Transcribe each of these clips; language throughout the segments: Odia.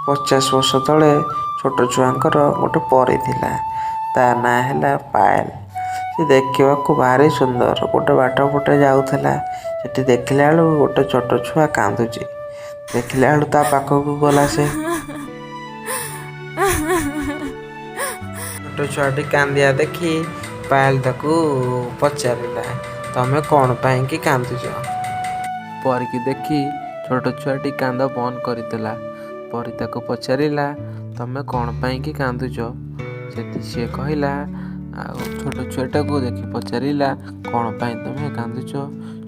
50 ବର୍ଷ ତଳେ ଛୋଟ ଛୁଆଙ୍କର ଗୋଟେ ପରି ଥିଲା। ତା ନାଁ ହେଲା ପାଏଲ। ସେ ଦେଖିବାକୁ ଭାରି ସୁନ୍ଦର। ଗୋଟେ ବାଟ ପଟେ ଯାଉଥିଲା। ସେଠି ଦେଖିଲା ବେଳକୁ ଗୋଟେ ଛୋଟ ଛୁଆ କାନ୍ଦୁଛି। ଦେଖିଲା ବେଳୁ ତା ପାଖକୁ ଗଲା ସେ। ଛୋଟ ଛୁଆଟି କାନ୍ଦିଆ ଦେଖି ପାଏଲ ତାକୁ ପଚାରିଲା, ତମେ କ'ଣ ପାଇଁକି କାନ୍ଦୁଛ? ପରିକି ଦେଖି ଛୋଟ ଛୁଆଟି କାନ୍ଦ ବନ୍ଦ କରିଦେଲା। ପରି ତାକୁ ପଚାରିଲା, ତମେ କ'ଣ ପାଇଁକି କାନ୍ଦୁଛ? ସେଠି ସିଏ କହିଲା, ଆଉ ଛୋଟ ଛୁଆଟାକୁ ଦେଖି ପଚାରିଲା, କ'ଣ ପାଇଁ ତମେ କାନ୍ଦୁଛ?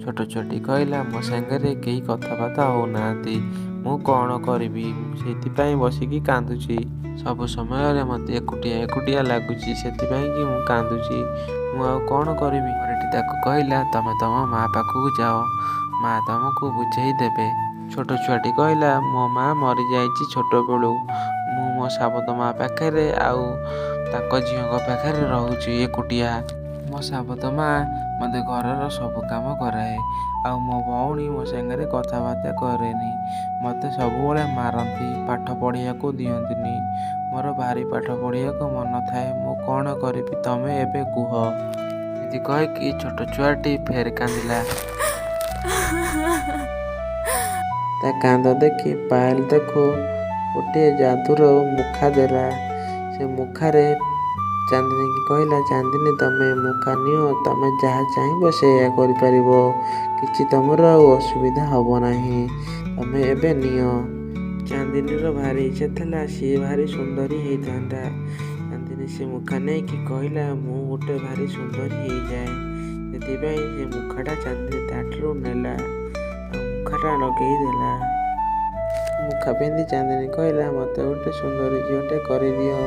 ଛୋଟ ଛୁଆଟି କହିଲା, ମୋ ସାଙ୍ଗରେ କେହି କଥାବାର୍ତ୍ତା ହେଉନାହାନ୍ତି। ମୁଁ କ'ଣ କରିବି? ମୁଁ ସେଇଥିପାଇଁ ବସିକି କାନ୍ଦୁଛି। ସବୁ ସମୟରେ ମୋତେ ଏକୁଟିଆ ଏକୁଟିଆ ଲାଗୁଛି। ସେଥିପାଇଁକି ମୁଁ କାନ୍ଦୁଛି। ମୁଁ ଆଉ କ'ଣ କରିବି? ପରିଟି ତାକୁ କହିଲା, ତମେ ତମ ମା ପାଖକୁ ଯାଅ। ମା ତମକୁ ବୁଝେଇ ଦେବେ। ଛୋଟ ଛୁଆଟି କହିଲା, ମୋ ମା ମରିଯାଇଛି ଛୋଟବେଳୁ। ମୁଁ ମୋ ସାବତ ମା ପାଖରେ ଆଉ ତାଙ୍କ ଝିଅଙ୍କ ପାଖରେ ରହୁଛି ଏକୁଟିଆ। ମୋ ସାବତ ମା ମୋତେ ଘରର ସବୁ କାମ କରାଏ। ଆଉ ମୋ ଭଉଣୀ ମୋ ସାଙ୍ଗରେ କଥାବାର୍ତ୍ତା କରେନି। ମୋତେ ସବୁବେଳେ ମାରନ୍ତି। ପାଠ ପଢ଼ିବାକୁ ଦିଅନ୍ତିନି। ମୋର ଭାରି ପାଠ ପଢ଼ିବାକୁ ମନ ଥାଏ। ମୁଁ କ'ଣ କରିବି ତମେ ଏବେ କୁହ? ଏମିତି କହିକି ଛୋଟ ଛୁଆଟି ଫେର କାନ୍ଦିଲା। ତା କାନ୍ଦ ଦେଖି ପାଏଲ ତାକୁ ଗୋଟିଏ ଯାଦୁର ମୁଖା ଦେଲା। ସେ ମୁଖାରେ ଚାନ୍ଦିନୀକି କହିଲା, ଚାନ୍ଦିନୀ ତମେ ମୁଖା ନିଅ। ତମେ ଯାହା ଚାହିଁବ ସେଇଆ କରିପାରିବ। କିଛି ତମର ଆଉ ଅସୁବିଧା ହେବ ନାହିଁ। ତମେ ଏବେ ନିଅ। ଚାନ୍ଦିନୀର ଭାରି ଇଚ୍ଛା ଥିଲା ସିଏ ଭାରି ସୁନ୍ଦରୀ ହେଇଥାନ୍ତା। ଚାନ୍ଦିନୀ ସେ ମୁଖା ନେଇକି କହିଲା, ମୁଁ ଗୋଟେ ଭାରି ସୁନ୍ଦରୀ ହେଇଯାଏ। ସେଥିପାଇଁ ସେ ମୁଖାଟା ଚାନ୍ଦିନୀ ତାଠାରୁ ନେଲା ଆଉ ମୁଖାଟା ଲଗେଇ ଦେଲା। ମୁଖା ପିନ୍ଧି ଚାନ୍ଦିନୀ କହିଲା, ମୋତେ ଗୋଟେ ସୁନ୍ଦରୀ ଝିଅଟେ କରିଦିଅ।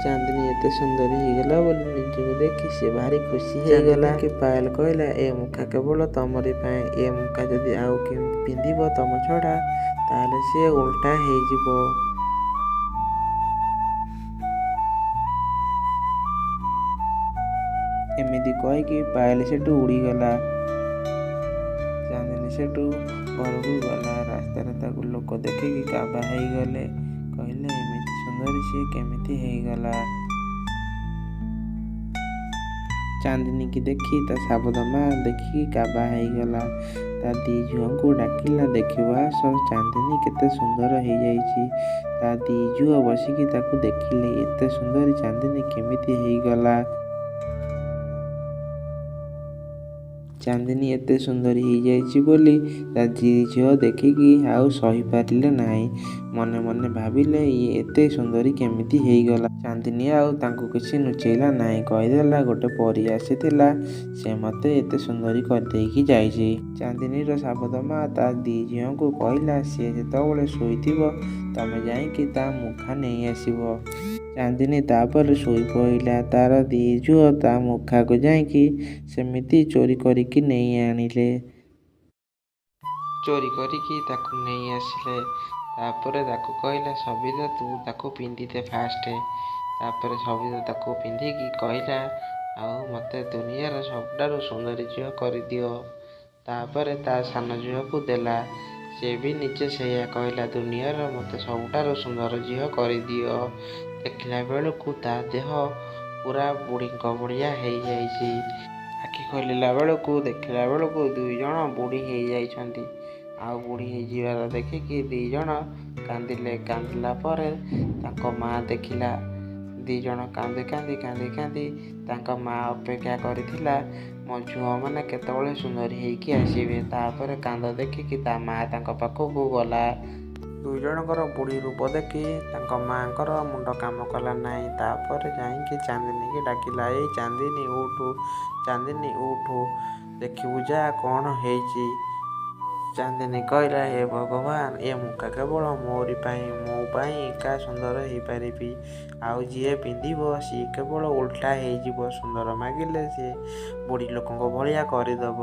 ଚାନ୍ଦିନୀ ଏତେ ସୁନ୍ଦରୀ ହେଇଗଲା ବୋଲି ନିଜକୁ ଦେଖି ସେ ଭାରି ଖୁସି ହେଇଗଲା। କି ପାଏଲ କହିଲା, ଏ ମୁଖା କେବଳ ତମରି ପାଇଁ। ଏ ମୁଖା ଯଦି ଆଉ କେହି ପିନ୍ଧିବ ତମ ଛଡ଼ା, ତାହେଲେ ସିଏ ଓଲଟା ହେଇଯିବ। ଏମିତି କହିକି ପାଏଲ ସେଠୁ ଉଡ଼ିଗଲା। ଚାନ୍ଦିନୀ ସେଠୁ ଘରକୁ ଗଲା। ରାସ୍ତାରେ ତାକୁ ଲୋକ ଦେଖିକି କାବା ହେଇଗଲେ। କହିଲେ, ଏମିତି ସୁନ୍ଦରୀ ସିଏ କେମିତି ହେଇଗଲା? ଚାନ୍ଦିନୀକି ଦେଖି ତା ସାବତ ମା ଦେଖିକି କାବା ହେଇଗଲା। ତା ଦି ଝିଅଙ୍କୁ ଡାକିଲା, ଦେଖିବ ଆସ ଚାନ୍ଦିନୀ କେତେ ସୁନ୍ଦର ହେଇଯାଇଛି। ତା ଦି ଝିଅ ବସିକି ତାକୁ ଦେଖିଲେ, ଏତେ ସୁନ୍ଦରୀ ଚାନ୍ଦିନୀ କେମିତି ହେଇଗଲା? ଚାନ୍ଦିନୀ ଏତେ ସୁନ୍ଦରୀ ହେଇଯାଇଛି ବୋଲି ତା ଦି ଝିଅ ଦେଖିକି ଆଉ ସହିପାରିଲେ ନାହିଁ। ମନେ ମନେ ଭାବିଲେ, ଇଏ ଏତେ ସୁନ୍ଦରୀ କେମିତି ହେଇଗଲା? ଚାନ୍ଦିନୀ ଆଉ ତାଙ୍କୁ କିଛି ଲୁଚେଇଲା ନାହିଁ। କହିଦେଲା, ଗୋଟେ ପରୀ ଆସିଥିଲା। ସେ ମୋତେ ଏତେ ସୁନ୍ଦରୀ କରିଦେଇକି ଯାଇଛି। ଚାନ୍ଦିନୀର ସାବତ ମା ତା ଦି ଝିଅଙ୍କୁ କହିଲା, ସିଏ ଯେତେବେଳେ ଶୋଇଥିବ ତମେ ଯାଇକି ତା ମୁଖା ନେଇ ଆସିବ। ଚାନ୍ଦିନୀ ତାପରେ ଶୋଇପଡ଼ିଲା। ତାର ଦି ଝିଅ ତା ମୁଖାକୁ ଯାଇକି ସେମିତି ଚୋରି କରିକି ନେଇ ଆଣିଲେ। ଚୋରି କରିକି ତାକୁ ନେଇ ଆସିଲେ। ତାପରେ ତାକୁ କହିଲା, ସବିତା ତୁ ତାକୁ ପିନ୍ଧିଦେ ଫାଷ୍ଟ। ତାପରେ ସବିତା ତାକୁ ପିନ୍ଧିକି କହିଲା, ଆଉ ମୋତେ ଦୁନିଆର ସବୁଠାରୁ ସୁନ୍ଦରୀ ଝିଅ କରିଦିଅ। ତାପରେ ତା ସାନ ଝିଅକୁ ଦେଲା। ସେ ବି ନିଜେ ସେଇଆ କହିଲା, ଦୁନିଆର ମୋତେ ସବୁଠାରୁ ସୁନ୍ଦର ଝିଅ କରିଦିଅ। ଦେଖିଲା ବେଳକୁ ତା ଦେହ ପୁରା ବୁଢ଼ୀଙ୍କ ଭଳିଆ ହେଇଯାଇଛି। ଆଖି ଖୋଲିଲା ବେଳକୁ ଦେଖିଲା ବେଳକୁ ଦୁଇ ଜଣ ବୁଢ଼ୀ ହେଇଯାଇଛନ୍ତି। ଆଉ ବୁଢ଼ୀ ହେଇଯିବାର ଦେଖିକି ଦି ଜଣ କାନ୍ଦିଲେ। କାନ୍ଦିଲା ପରେ ତାଙ୍କ ମା ଦେଖିଲା। ଦି ଜଣ କାନ୍ଦି କାନ୍ଦି କାନ୍ଦି କାନ୍ଦି ତାଙ୍କ ମା ଅପେକ୍ଷା କରିଥିଲା, ମୋ ଝିଅମାନେ କେତେବେଳେ ସୁନ୍ଦରୀ ହେଇକି ଆସିବେ। ତାପରେ କାନ୍ଦ ଦେଖିକି ତା ମା ତାଙ୍କ ପାଖକୁ ଗଲା। ଦୁଇ ଜଣଙ୍କର ବୁଢ଼ୀ ରୂପ ଦେଖି ତାଙ୍କ ମାଙ୍କର ମୁଣ୍ଡ କାମ କଲା ନାହିଁ। ତାପରେ ଯାଇକି ଚାନ୍ଦିନୀକି ଡାକିଲା, ଏଇ ଚାନ୍ଦିନୀ ଉଠୁ, ଚାନ୍ଦିନୀ ଉଠୁ, ଦେଖିବୁ ଯା କ'ଣ ହେଇଛି। ଚାନ୍ଦିନୀ କହିଲା, ହେ ଭଗବାନ, ଏ ମୁଖା କେବଳ ମୋରି ପାଇଁ। ମୋ ପାଇଁ ଏକା ସୁନ୍ଦର ହେଇପାରିବି। ଆଉ ଯିଏ ପିନ୍ଧିବ ସିଏ କେବଳ ଓଲଟା ହେଇଯିବ। ସୁନ୍ଦର ମାଗିଲେ ସିଏ ବୁଢ଼ୀ ଲୋକଙ୍କ ଭଳିଆ କରିଦେବ।